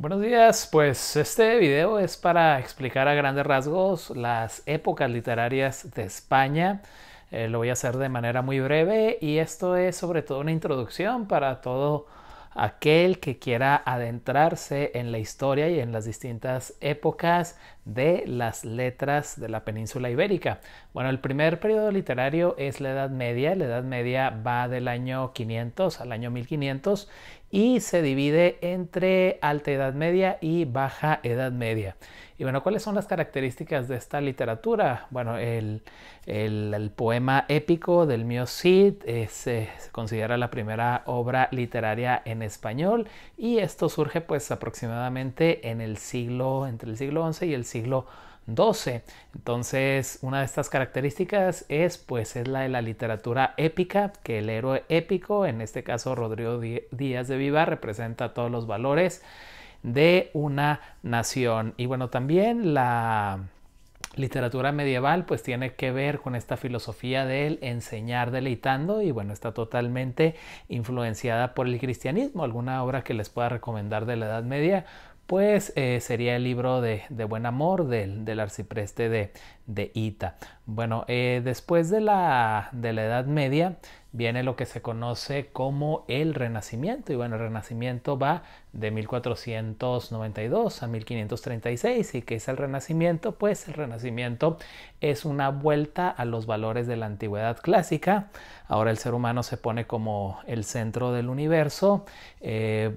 Buenos días, pues este video es para explicar a grandes rasgos las épocas literarias de España. Lo voy a hacer de manera muy breve y esto es sobre todo una introducción para todo aquel que quiera adentrarse en la historia y en las distintas épocas de las letras de la península ibérica. Bueno, el primer periodo literario es la Edad Media. La Edad Media va del año 500 al año 1500 y se divide entre Alta Edad Media y Baja Edad Media. Y bueno, ¿cuáles son las características de esta literatura? Bueno, el poema épico del Mío Cid se considera la primera obra literaria en español y esto surge pues aproximadamente entre el siglo XI y el siglo XII. Entonces, una de estas características es la de la literatura épica, que el héroe épico, en este caso Rodrigo Díaz de Vivar, representa todos los valores de una nación. Y bueno, también la literatura medieval pues tiene que ver con esta filosofía del enseñar deleitando y bueno, está totalmente influenciada por el cristianismo. Alguna obra que les pueda recomendar de la Edad Media pues sería el libro de Buen Amor del arcipreste de Ita. Bueno, después de la Edad Media viene lo que se conoce como el Renacimiento. Y bueno, el Renacimiento va de 1492 a 1536. ¿Y qué es el Renacimiento? Pues el Renacimiento es una vuelta a los valores de la antigüedad clásica. Ahora el ser humano se pone como el centro del universo. Se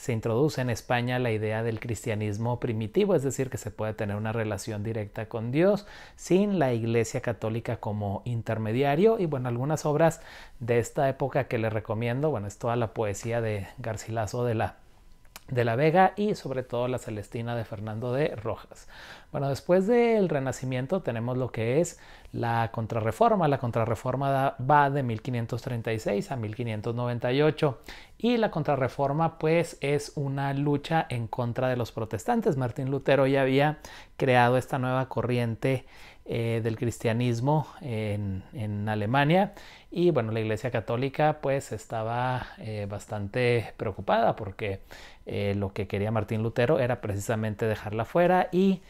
introduce en España la idea del cristianismo primitivo, es decir, que se puede tener una relación directa con Dios sin la Iglesia Católica como intermediario. Y bueno, algunas obras de esta época que les recomiendo, bueno, es toda la poesía de Garcilaso de la Vega y sobre todo la Celestina de Fernando de Rojas. Bueno, después del Renacimiento tenemos lo que es la Contrarreforma. La Contrarreforma va de 1536 a 1598 y la Contrarreforma pues es una lucha en contra de los protestantes. Martín Lutero ya había creado esta nueva corriente del cristianismo en Alemania y bueno, la Iglesia Católica pues estaba bastante preocupada porque lo que quería Martín Lutero era precisamente dejarla fuera y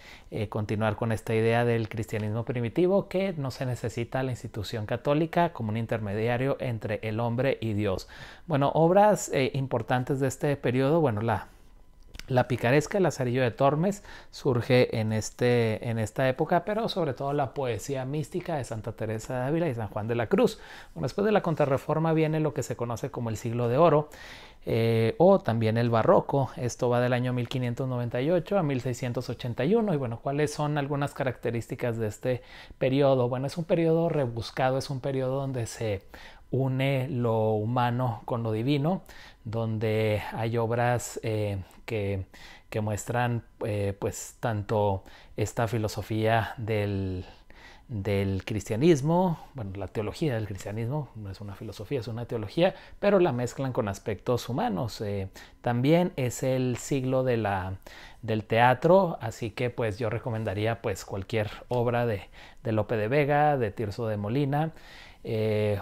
continuar con esta idea del cristianismo primitivo, que no se necesita la institución católica como un intermediario entre el hombre y Dios. Bueno, obras importantes de este periodo, bueno, la picaresca, el Lazarillo de Tormes, surge en esta época, pero sobre todo la poesía mística de Santa Teresa de Ávila y San Juan de la Cruz. Bueno, después de la Contrarreforma viene lo que se conoce como el Siglo de Oro, o también el Barroco. Esto va del año 1598 a 1681. Y bueno, ¿cuáles son algunas características de este periodo? Bueno, es un periodo rebuscado, es un periodo donde se une lo humano con lo divino, donde hay obras que muestran pues tanto esta filosofía del cristianismo, bueno, la teología del cristianismo, no es una filosofía, es una teología, pero la mezclan con aspectos humanos. También es el siglo del teatro, así que pues yo recomendaría pues cualquier obra de Lope de Vega, de Tirso de Molina.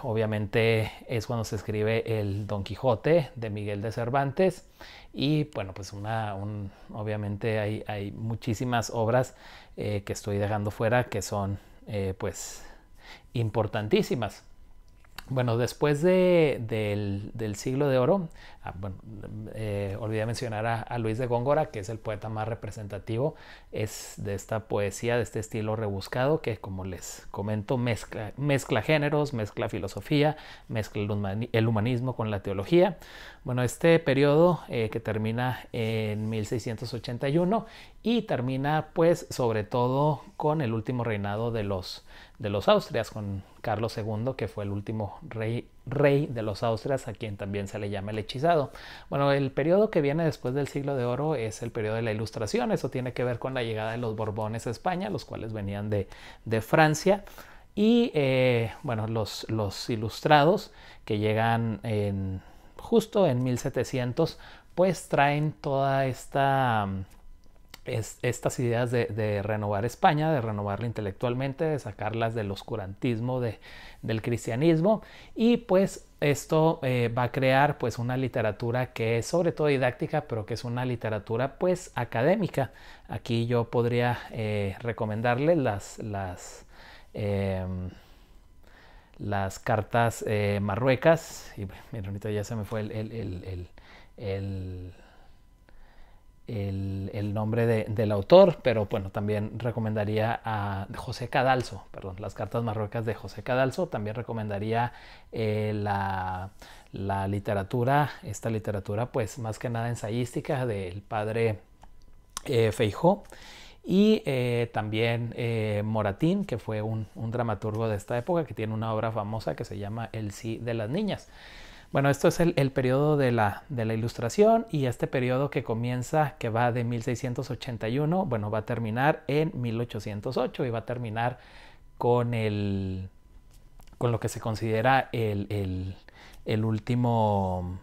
Obviamente es cuando se escribe el Don Quijote de Miguel de Cervantes y bueno, pues obviamente hay muchísimas obras que estoy dejando fuera que son pues importantísimas. Bueno, después del Siglo de Oro, olvidé mencionar a Luis de Góngora, que es el poeta más representativo, es de esta poesía, de este estilo rebuscado, que como les comento, mezcla géneros, mezcla filosofía, mezcla el humanismo con la teología. Bueno, este periodo que termina en 1681 y termina pues sobre todo con el último reinado de los Austrias, con Carlos II, que fue el último rey de los Austrias, a quien también se le llama el hechizado. Bueno, el periodo que viene después del Siglo de Oro es el periodo de la Ilustración. Eso tiene que ver con la llegada de los Borbones a España, los cuales venían de Francia. Y bueno, los ilustrados que llegan justo en 1700, pues traen toda estas ideas de renovar España, de renovarla intelectualmente, de sacarlas del oscurantismo del cristianismo y pues esto va a crear pues una literatura que es sobre todo didáctica, pero que es una literatura pues académica. Aquí yo podría recomendarles las cartas marruecas. Y mira, ahorita ya se me fue el nombre del autor, pero bueno, también recomendaría a José Cadalso, perdón, las cartas marruecas de José Cadalso. También recomendaría la literatura, esta literatura pues más que nada ensayística del padre Feijó. Y también Moratín, que fue un dramaturgo de esta época, que tiene una obra famosa que se llama El sí de las niñas. Bueno, esto es el periodo de la Ilustración, y este periodo que comienza, que va de 1681, bueno, va a terminar en 1808 y va a terminar con lo que se considera el último,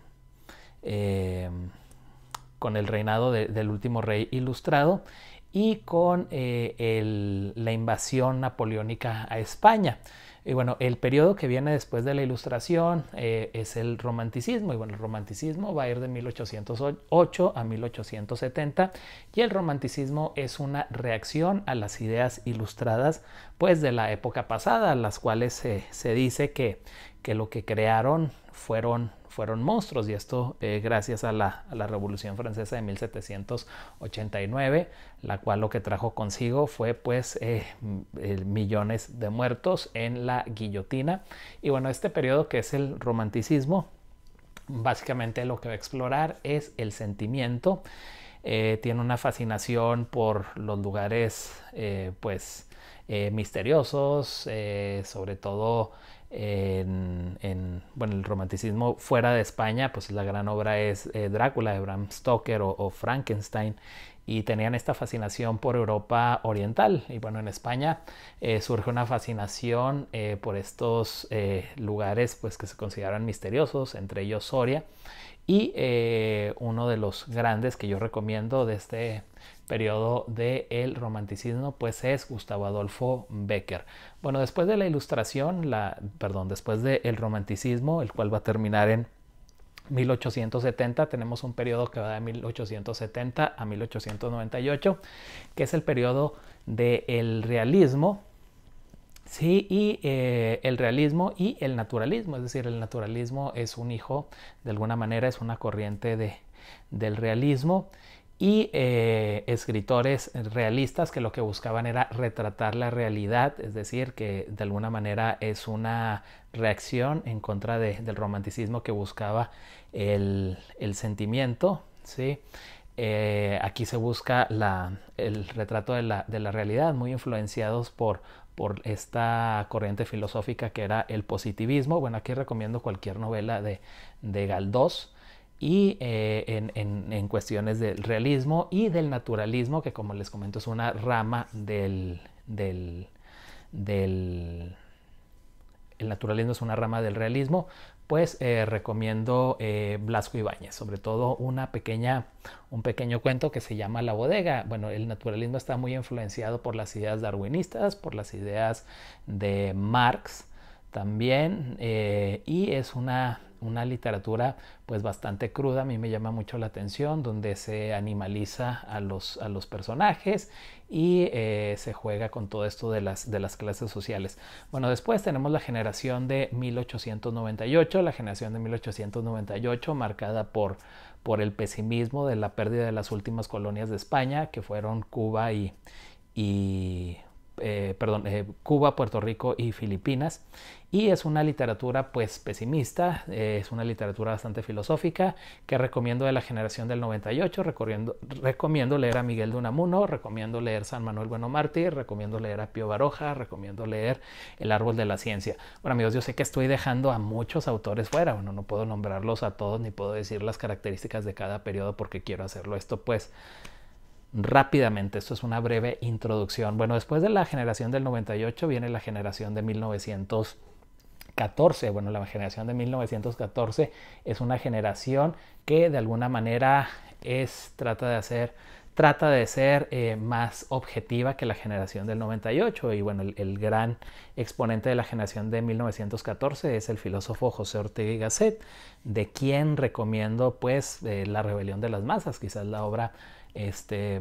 con el reinado del último rey ilustrado, y con la invasión napoleónica a España. Y bueno, el periodo que viene después de la Ilustración es el Romanticismo. Y bueno, el Romanticismo va a ir de 1808 a 1870. Y el Romanticismo es una reacción a las ideas ilustradas pues de la época pasada, las cuales se dice que lo que crearon fueron monstruos. Y esto gracias a la Revolución Francesa de 1789, la cual lo que trajo consigo fue pues millones de muertos en la guillotina. Y bueno, este periodo, que es el Romanticismo, básicamente lo que va a explorar es el sentimiento. Tiene una fascinación por los lugares misteriosos, sobre todo bueno, el Romanticismo fuera de España, pues la gran obra es Drácula de Bram Stoker o Frankenstein, y tenían esta fascinación por Europa oriental. Y bueno, en España surge una fascinación por estos lugares pues que se consideran misteriosos, entre ellos Soria. Y uno de los grandes que yo recomiendo de este periodo del Romanticismo pues es Gustavo Adolfo Bécquer. Bueno, después de la Ilustración, después del Romanticismo, el cual va a terminar en 1870, tenemos un periodo que va de 1870 a 1898, que es el periodo del realismo. Sí, y el realismo y el naturalismo, es decir, el naturalismo es un hijo, de alguna manera es una corriente del realismo, y escritores realistas que lo que buscaban era retratar la realidad, es decir, que de alguna manera es una reacción en contra del romanticismo, que buscaba el sentimiento, ¿sí? Aquí se busca el retrato de la realidad, muy influenciados por esta corriente filosófica que era el positivismo. Bueno, aquí recomiendo cualquier novela de Galdós, y en cuestiones del realismo y del naturalismo, que como les comento es una rama el naturalismo es una rama del realismo, pues recomiendo Blasco Ibáñez, sobre todo un pequeño cuento que se llama La bodega. Bueno, el naturalismo está muy influenciado por las ideas darwinistas, por las ideas de Marx también, y es una literatura pues bastante cruda. A mí me llama mucho la atención, donde se animaliza a los personajes y se juega con todo esto de las clases sociales. Bueno, después tenemos la generación de 1898, la generación de 1898 marcada por el pesimismo de la pérdida de las últimas colonias de España, que fueron Cuba Cuba, Puerto Rico y Filipinas. Y es una literatura pues pesimista, es una literatura bastante filosófica, que recomiendo de la generación del 98. Recomiendo leer a Miguel de Unamuno, recomiendo leer San Manuel Bueno Mártir, recomiendo leer a Pío Baroja, recomiendo leer El árbol de la ciencia. Bueno, amigos, yo sé que estoy dejando a muchos autores fuera. Bueno, no puedo nombrarlos a todos, ni puedo decir las características de cada periodo, porque quiero hacerlo esto pues rápidamente. Esto es una breve introducción. Bueno, después de la generación del 98 viene la generación de 1914. Bueno, la generación de 1914 es una generación que de alguna manera trata de hacer trata de ser más objetiva que la generación del 98. Y bueno, el gran exponente de la generación de 1914 es el filósofo José Ortega y Gasset, de quien recomiendo pues La rebelión de las masas, quizás la obra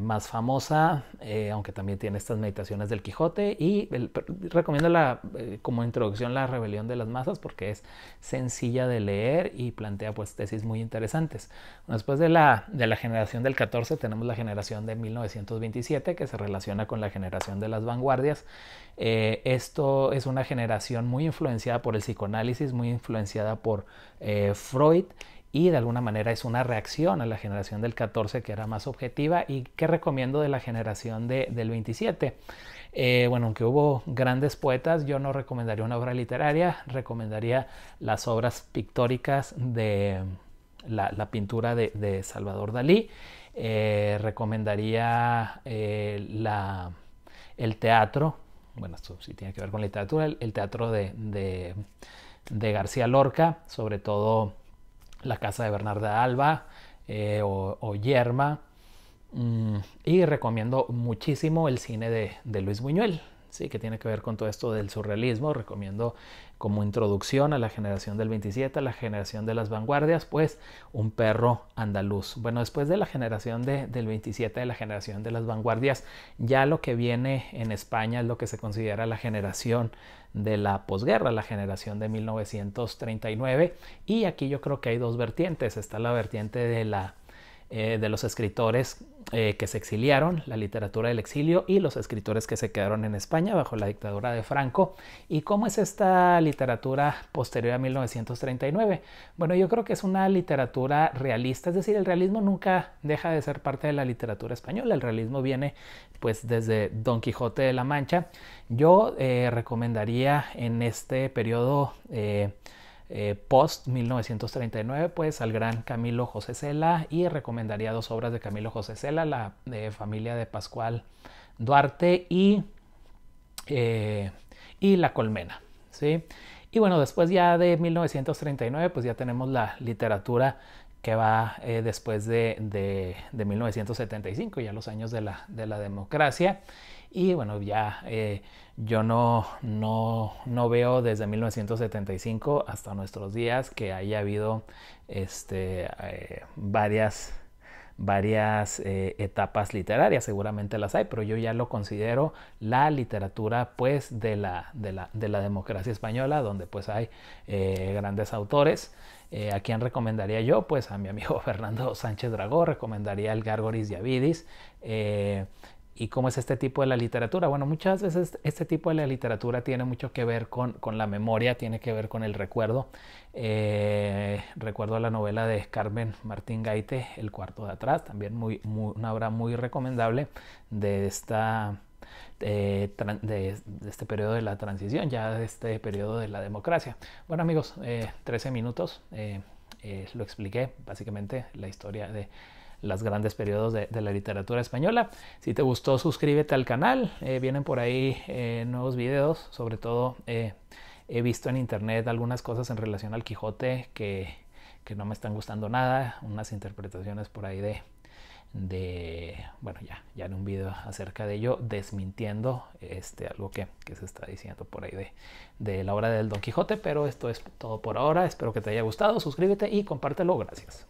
más famosa, aunque también tiene estas meditaciones del Quijote, y recomiendo como introducción La rebelión de las masas porque es sencilla de leer y plantea pues tesis muy interesantes. Bueno, después de la generación del 14 tenemos la generación de 1927, que se relaciona con la generación de las vanguardias. Esto es una generación muy influenciada por el psicoanálisis, muy influenciada por Freud, y de alguna manera es una reacción a la generación del 14, que era más objetiva. ¿Y qué recomiendo de la generación del 27? Bueno, aunque hubo grandes poetas, yo no recomendaría una obra literaria, recomendaría las obras pictóricas de la pintura de Salvador Dalí. Recomendaría el teatro, bueno, esto sí tiene que ver con literatura, el teatro de García Lorca, sobre todo La casa de Bernarda Alba o Yerma. Y recomiendo muchísimo el cine de Luis Buñuel, ¿sí? Que tiene que ver con todo esto del surrealismo. Recomiendo como introducción a la generación del 27, a la generación de las vanguardias, pues Un perro andaluz. Bueno, después de la generación del 27, de la generación de las vanguardias, ya lo que viene en España es lo que se considera la generación de la posguerra, la generación de 1939. Y aquí yo creo que hay dos vertientes. Está la vertiente de los escritores que se exiliaron, la literatura del exilio, y los escritores que se quedaron en España bajo la dictadura de Franco. ¿Y cómo es esta literatura posterior a 1939? Bueno, yo creo que es una literatura realista, es decir, el realismo nunca deja de ser parte de la literatura española. El realismo viene pues desde Don Quijote de la Mancha. Yo recomendaría en este periodo post 1939 pues al gran Camilo José Cela, y recomendaría dos obras de Camilo José Cela, la de Familia de Pascual Duarte y La Colmena, ¿sí? Y bueno, después ya de 1939 pues ya tenemos la literatura que va después de 1975, ya los años de la democracia. Y bueno, ya yo no veo desde 1975 hasta nuestros días que haya habido varias etapas literarias. Seguramente las hay, pero yo ya lo considero la literatura pues de la democracia española, donde pues hay grandes autores. ¿A quién recomendaría yo? Pues a mi amigo Fernando Sánchez Dragó, recomendaría el Gárgoris de Avidis. ¿Y cómo es este tipo de la literatura? Bueno, muchas veces este tipo de la literatura tiene mucho que ver con la memoria, tiene que ver con el recuerdo. Recuerdo la novela de Carmen Martín Gaite, El cuarto de atrás, también una obra muy recomendable de este periodo de la transición, ya de este periodo de la democracia. Bueno amigos, 13 minutos, lo expliqué básicamente la historia de los grandes periodos de la literatura española. Si te gustó, suscríbete al canal, vienen por ahí nuevos videos, sobre todo he visto en internet algunas cosas en relación al Quijote que no me están gustando nada, unas interpretaciones por ahí bueno, ya en un video acerca de ello, desmintiendo algo que se está diciendo por ahí de la obra del Don Quijote. Pero esto es todo por ahora, espero que te haya gustado, suscríbete y compártelo, gracias.